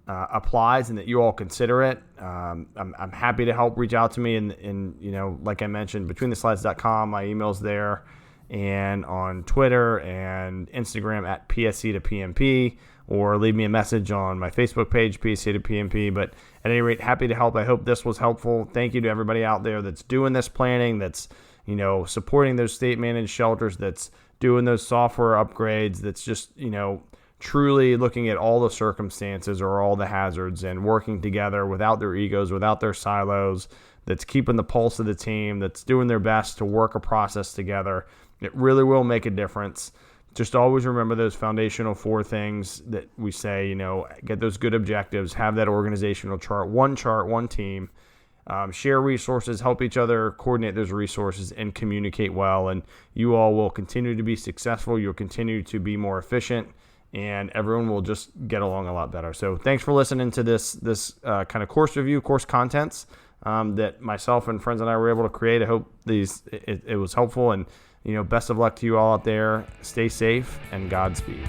applies, and that you all consider it. I'm happy to help. Reach out to me in like I mentioned, betweenthe-slides.com. My email's there, and on Twitter and Instagram at PSC to PMP, or leave me a message on my Facebook page, PSC to PMP. But at any rate, happy to help. I hope this was helpful. Thank you to everybody out there that's doing this planning, that's supporting those state managed shelters, that's doing those software upgrades, that's just truly looking at all the circumstances or all the hazards and working together without their egos, without their silos, that's keeping the pulse of the team, that's doing their best to work a process together. It really will make a difference. Just always remember those foundational 4 things that we say, get those good objectives, have that organizational chart, one team, share resources, help each other coordinate those resources, and communicate well. And you all will continue to be successful. You'll continue to be more efficient, and everyone will just get along a lot better. So thanks for listening to this kind of course review, course contents that myself and friends and I were able to create. I hope it was helpful, and best of luck to you all out there. Stay safe and Godspeed.